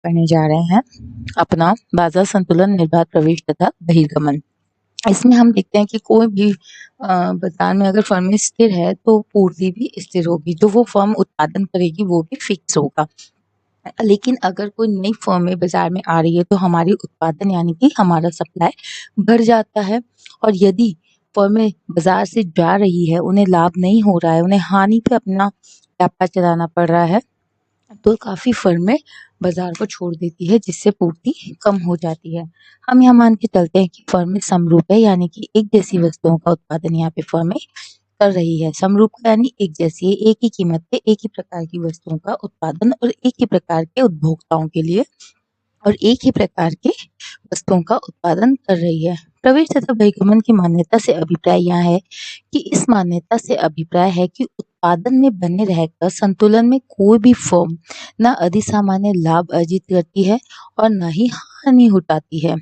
करने जा रहे हैं अपना बाजार संतुलन, निर्बाध प्रवेश तथा बहिर्गमन। इसमें हम देखते हैं कि कोई भी बाजार में अगर फर्म स्थिर है तो पूर्ति भी स्थिर होगी, जो वो फर्म उत्पादन करेगी वो भी फिक्स होगा। लेकिन अगर कोई नई फर्में बाजार में आ रही है तो हमारी उत्पादन यानी कि हमारा सप्लाई बढ़ जाता है, और यदि फर्में बाजार से जा रही है, उन्हें लाभ नहीं हो रहा है, उन्हें हानि पे अपना व्यापार चलाना पड़ रहा है, तो काफ़ी फर्में बाजार को छोड़ देती है, जिससे पूर्ति कम हो जाती है। हम यहाँ मान के चलते हैं कि फर्में समरूप है, यानी कि एक जैसी वस्तुओं का उत्पादन यहाँ पे फर्में कर रही है। समरूप यानी एक जैसी है, एक ही कीमत पे एक ही प्रकार की वस्तुओं का उत्पादन और एक ही प्रकार के उपभोक्ताओं के लिए और एक ही प्रकार के वस्तुओं का उत्पादन कर रही है। प्रवेश तथा बहिर्गमन की मान्यता से अभिप्राय यह है कि इस मान्यता से अभिप्राय है कि उत्पादन में बने रहकर संतुलन में कोई भी फर्म न अधिसामान्य लाभ अर्जित करती है और न ही हानि उठाती है।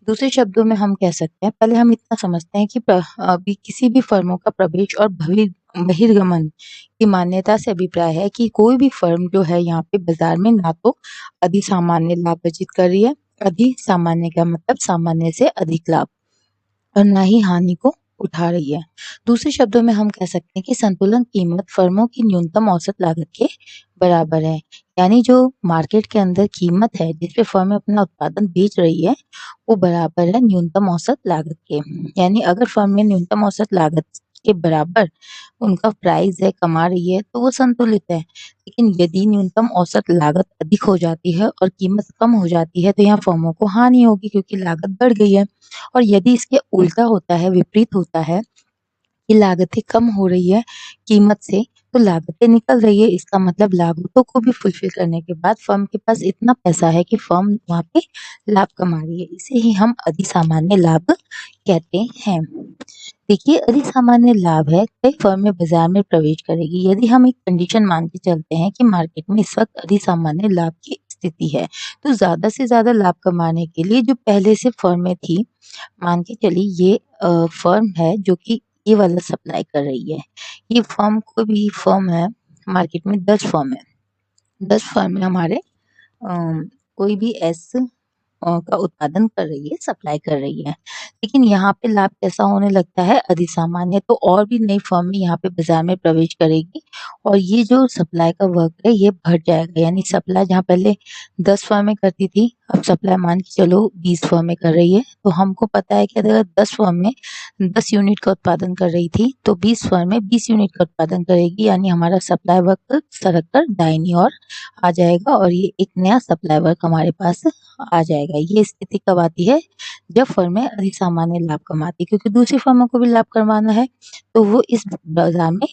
दूसरे शब्दों में हम कह सकते हैं, पहले हम इतना समझते हैं कि अभी किसी भी फर्मों का प्रवेश और बहिर्गमन की मान्यता से अभिप्राय है कि कोई भी फर्म जो है यहाँ पे बाजार में ना तो अधिसामान्य लाभ अर्जित कर रही है, अधिसामान्य का मतलब सामान्य से अधिक लाभ, और ना ही हानि को उठा रही है। दूसरे शब्दों में हम कह सकते हैं कि संतुलन कीमत फर्मों की न्यूनतम औसत लागत के बराबर है। यानी जो मार्केट के अंदर कीमत है जिस पे फर्म अपना उत्पादन बेच रही है, वो बराबर है न्यूनतम औसत लागत के। यानी अगर फर्म में न्यूनतम औसत लागत के बराबर उनका प्राइस है, कमा रही है, तो वो संतुलित है। लेकिन यदि न्यूनतम औसत लागत अधिक हो जाती है और कीमत कम हो जाती है, तो यहाँ फर्मों को हानि होगी क्योंकि लागत बढ़ गई है। और यदि इसके उल्टा होता है, विपरीत होता है कि लागतें कम हो रही है कीमत से, तो लागतें निकल रही है, इसका मतलब लागतों को भी फुलफिल करने के बाद फर्म के पास इतना पैसा है कि फर्म वहाँ पे लाभ कमा रही है। इसे ही हम अधिसामान्य लाभ कहते हैं। देखिए, अधिसामान्य लाभ है, कई फर्में बाजार में प्रवेश करेगी। यदि हम एक कंडीशन मान के चलते हैं कि मार्केट में इस वक्त अधिसामान्य लाभ की स्थिति है, तो ज्यादा से ज्यादा लाभ कमाने के लिए जो पहले से फर्में थी, मान के चलिए ये फर्म है जो कि ये वाला सप्लाई कर रही है। ये फर्म कोई भी फर्म है, मार्केट में 10 फर्म है, 10 फर्म है हमारे कोई भी एस का उत्पादन कर रही है, सप्लाई कर रही है। लेकिन यहाँ पे लाभ कैसा होने लगता है, अधिसामान्य, तो और भी नई फर्में यहाँ पे बाजार में प्रवेश करेगी और ये जो सप्लाई का वर्क है ये बढ़ जाएगा। यानी सप्लाई जहाँ पहले 10 फर्में करती थी, अब सप्लाई मान के चलो 20 फर्में कर रही है। तो हमको पता है कि अगर 10 फर्में 10 यूनिट का उत्पादन कर रही थी, तो 20 फर्में 20 यूनिट का उत्पादन करेगी। यानी हमारा सप्लाई वर्क सरक कर दाहिनी ओर आ जाएगा और ये एक नया सप्लाई वर्क हमारे पास आ जाएगा। ये स्थिति कब आती है, जब फर्में अधिसामान्य लाभ कमाती, क्योंकि दूसरी फर्मों को भी लाभ कमाना है, तो वो इस बाजार में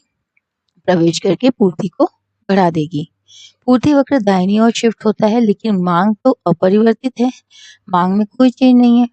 प्रवेश करके पूर्ति को बढ़ा देगी। पूर्ति वक्र दाहिनी ओर शिफ्ट होता है, लेकिन मांग तो अपरिवर्तित है, मांग में कोई चेंज नहीं है।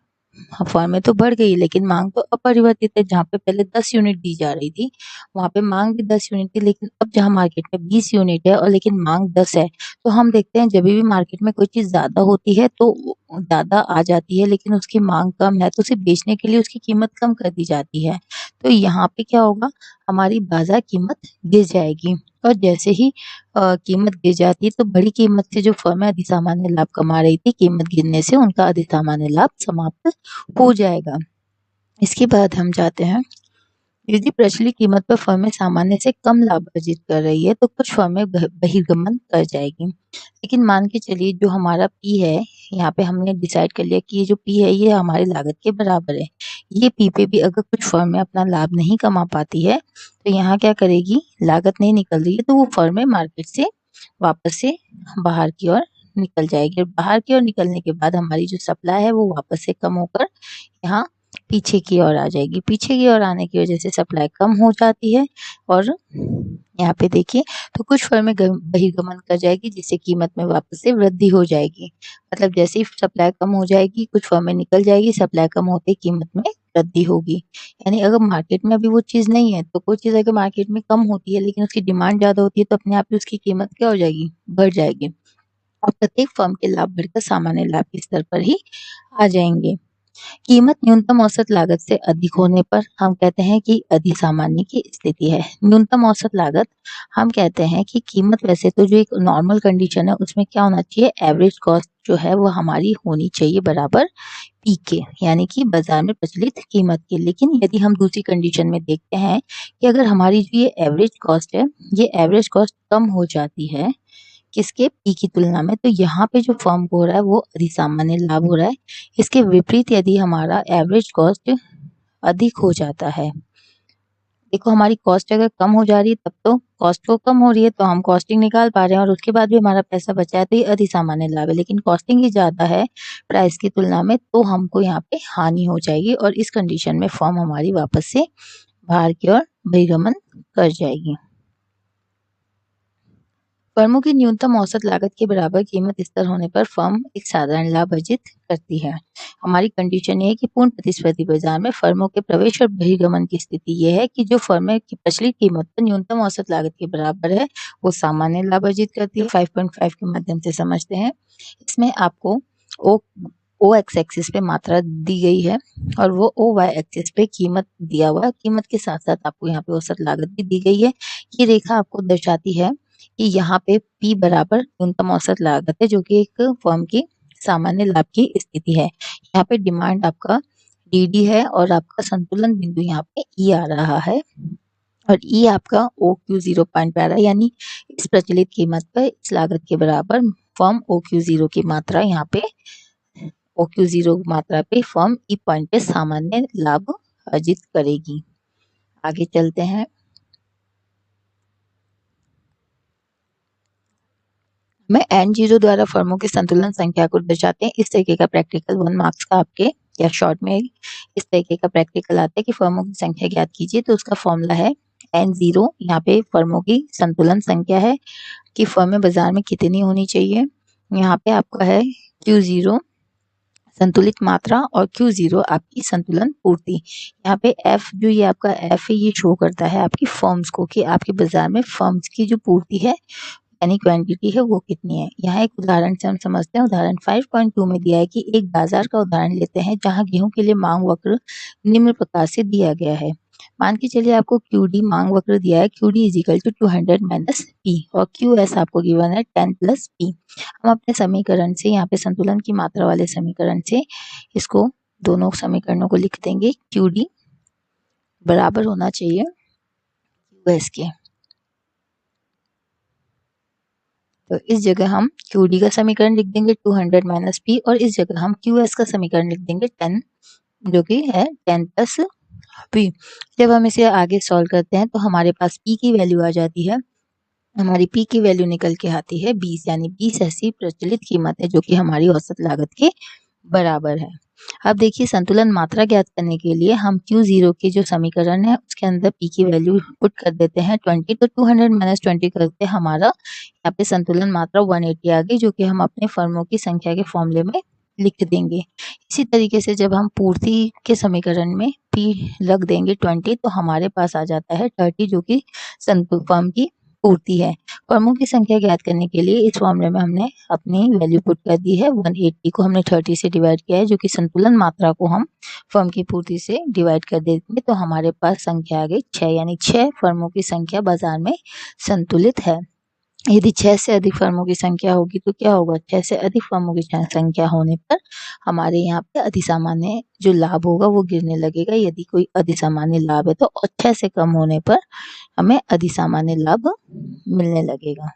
फर्में तो बढ़ गई लेकिन मांग तो अपरिवर्तित है। जहाँ पे पहले 10 यूनिट दी जा रही थी, वहाँ पे मांग भी 10 यूनिट थी, लेकिन अब जहाँ मार्केट में 20 यूनिट है और लेकिन मांग 10 है, तो हम देखते हैं जब भी मार्केट में कोई चीज ज्यादा होती है तो ज्यादा आ जाती है, लेकिन उसकी मांग कम है तो उसे बेचने के लिए उसकी कीमत कम कर दी जाती है। तो यहाँ पे क्या होगा, हमारी बाजार कीमत गिर जाएगी, और जैसे ही कीमत गिर जाती है तो बड़ी कीमत से जो फर्में अधिसामान्य लाभ कमा रही थी, कीमत गिरने से उनका अधिसामान्य लाभ समाप्त हो जाएगा। इसके बाद हम जाते हैं, यदि प्रचलित कीमत पर फर्में सामान्य से कम लाभ अर्जित कर रही है तो कुछ फर्में बहिर्गमन कर जाएगी। लेकिन मान के चलिए जो हमारा पी है, यहाँ पे हमने डिसाइड कर लिया कि ये जो पी है ये हमारी लागत के बराबर है। ये पी पे भी अगर कुछ फर्में अपना लाभ नहीं कमा पाती है, तो यहाँ क्या करेगी, लागत नहीं निकल रही है तो वो फर्में मार्केट से वापस से बाहर की ओर निकल जाएगी। बाहर की ओर निकलने के बाद हमारी जो सप्लाई है वो वापस से कम होकर यहाँ पीछे की ओर आ जाएगी। पीछे की ओर आने की वजह से सप्लाई कम हो जाती है और यहाँ पे देखिए तो कुछ फर्में बहिर्गमन कर जाएगी, जिससे कीमत में वापस से वृद्धि हो जाएगी। मतलब जैसे ही सप्लाई कम हो जाएगी कुछ फर्में निकल जाएगी, सप्लाई कम होते ही कीमत में वृद्धि होगी। यानी अगर मार्केट में अभी वो चीज नहीं है, तो कोई चीज अगर मार्केट में कम होती है लेकिन उसकी डिमांड ज्यादा होती है, तो अपने आप ही उसकी कीमत क्या हो जाएगी, बढ़ जाएगी, और प्रत्येक फर्म के लाभ बढ़कर सामान्य लाभ के स्तर पर ही आ जाएंगे। कीमत न्यूनतम औसत लागत से अधिक होने पर हम कहते हैं कि अधिसामान्य की स्थिति है। न्यूनतम औसत लागत हम कहते हैं कि कीमत, वैसे तो जो एक नॉर्मल कंडीशन है उसमें क्या होना चाहिए, एवरेज कॉस्ट जो है वो हमारी होनी चाहिए बराबर पी के, यानी कि बाजार में प्रचलित कीमत के। लेकिन यदि हम दूसरी कंडीशन में देखते हैं कि अगर हमारी जो ये एवरेज कॉस्ट है, ये एवरेज कॉस्ट कम हो जाती है किसके, पी की तुलना में, तो यहाँ पे जो फर्म को हो रहा है वो अधिसामान्य लाभ हो रहा है। इसके विपरीत यदि हमारा एवरेज कॉस्ट अधिक हो जाता है, देखो हमारी कॉस्ट अगर कम हो जा रही है तब तो कॉस्ट तो कम हो रही है तो हम कॉस्टिंग निकाल पा रहे हैं और उसके बाद भी हमारा पैसा बचा है तो ये अधिसामान्य लाभ है। लेकिन कॉस्टिंग ही ज्यादा है प्राइस की तुलना में तो हमको यहाँ पे हानि हो जाएगी और इस कंडीशन में फर्म हमारी वापस से बाहर की ओर बहिर्गमन कर जाएगी। फर्मों की न्यूनतम औसत लागत के बराबर कीमत स्तर होने पर फर्म एक साधारण लाभ अर्जित करती है। हमारी कंडीशन ये है कि पूर्ण प्रतिस्पर्धी बाजार में फर्मों के प्रवेश और बहिर्गमन की स्थिति ये है कि जो फर्में की प्रचलित कीमत पर न्यूनतम औसत लागत के बराबर है वो सामान्य लाभ अर्जित करती है। 5.5 के माध्यम से समझते हैं। इसमें आपको ओ एक्स एक्सिस पे मात्रा दी गई है और वो ओ वाई एक्सिस पे कीमत दिया हुआ है। कीमत के साथ साथ आपको यहाँ पे औसत लागत भी दी गई है। ये रेखा आपको दर्शाती है कि यहाँ पे P बराबर न्यूनतम औसत लागत है जो कि एक फर्म की सामान्य लाभ की स्थिति है। यहाँ पे डिमांड आपका DD है और आपका संतुलन बिंदु यहाँ पे E आ रहा है और E आपका OQ0 पॉइंट पे आ रहा है, यानी इस प्रचलित कीमत पर इस लागत के बराबर फर्म OQ0 की मात्रा यहाँ पे OQ0 मात्रा पे फर्म E पॉइंट पे सामान्य लाभ अर्जित करेगी। आगे चलते हैं। में N0 द्वारा फर्मों की संतुलन संख्या को दर्शाते हैं। इस तरीके का प्रैक्टिकल 1 मार्क्स का आपके या शॉर्ट में इस तरीके का प्रैक्टिकल आता है कि फर्मों की संख्या ज्ञात कीजिए। तो उसका फॉर्मूला है N0, यहाँ पे फर्मों की संतुलन संख्या है कि फर्में बाजार में कितनी होनी चाहिए। यहाँ पे आपका है Q0 संतुलित मात्रा और Q0 आपकी संतुलन पूर्ति। यहाँ पे F जो ये आपका F है ये शो करता है आपकी फर्म्स को कि आपके बाजार में फर्म्स की जो पूर्ति है यानी क्वांटिटी है वो कितनी है। यहाँ एक उदाहरण से हम समझते हैं। उदाहरण 5.2 में दिया है कि एक बाजार का उदाहरण लेते हैं जहाँ गेहूं के लिए मांग वक्र निम्न प्रकार से दिया गया है। मान के चलिए आपको QD मांग वक्र दिया है, QD is equal to 200 minus P और QS आपको गिवन है 10 प्लस P। हम अपने समीकरण से यहाँ पे संतुलन की मात्रा वाले समीकरण से इसको दोनों समीकरणों को लिख देंगे। QD बराबर होना चाहिए QS के, तो इस जगह हम QD का समीकरण लिख देंगे 200 माइनस P और इस जगह हम QS का समीकरण लिख देंगे 10 जो कि है 10 प्लस P। जब हम इसे आगे सॉल्व करते हैं तो हमारे पास P की वैल्यू आ जाती है। हमारी P की वैल्यू निकल के आती है 20, यानी 20 ऐसी प्रचलित कीमत है जो कि हमारी औसत लागत के बराबर है। अब देखिए संतुलन मात्रा ज्ञात करने के लिए हम Q0 के जो समीकरण है उसके अंदर P की वैल्यू पुट कर देते हैं 20, तो 200 माइनस 20 करते हमारा यहाँ पे संतुलन मात्रा 180 आ गई जो कि हम अपने फर्मों की संख्या के फॉर्मूले में लिख देंगे। इसी तरीके से जब हम पूर्ति के समीकरण में P रख देंगे 20 तो हमारे पास आ जाता है 30 जो कि फर्म की पूर्ति है। फर्मों की संख्या ज्ञात करने के लिए इस फॉर्मूले में हमने अपनी वैल्यू पुट कर दी है। 180 को हमने 30 से डिवाइड किया है जो कि संतुलन मात्रा को हम फर्म की पूर्ति से डिवाइड कर देंगे तो हमारे पास संख्या आ गई 6, यानी 6 फर्मों की संख्या बाजार में संतुलित है। यदि 6 से अधिक फर्मों की संख्या होगी तो क्या होगा, 6 से अधिक फर्मों की संख्या होने पर हमारे यहाँ पे अधिसामान्य जो लाभ होगा वो गिरने लगेगा। यदि कोई अधिसामान्य लाभ है तो 6 से कम होने पर हमें अधिसामान्य लाभ मिलने लगेगा।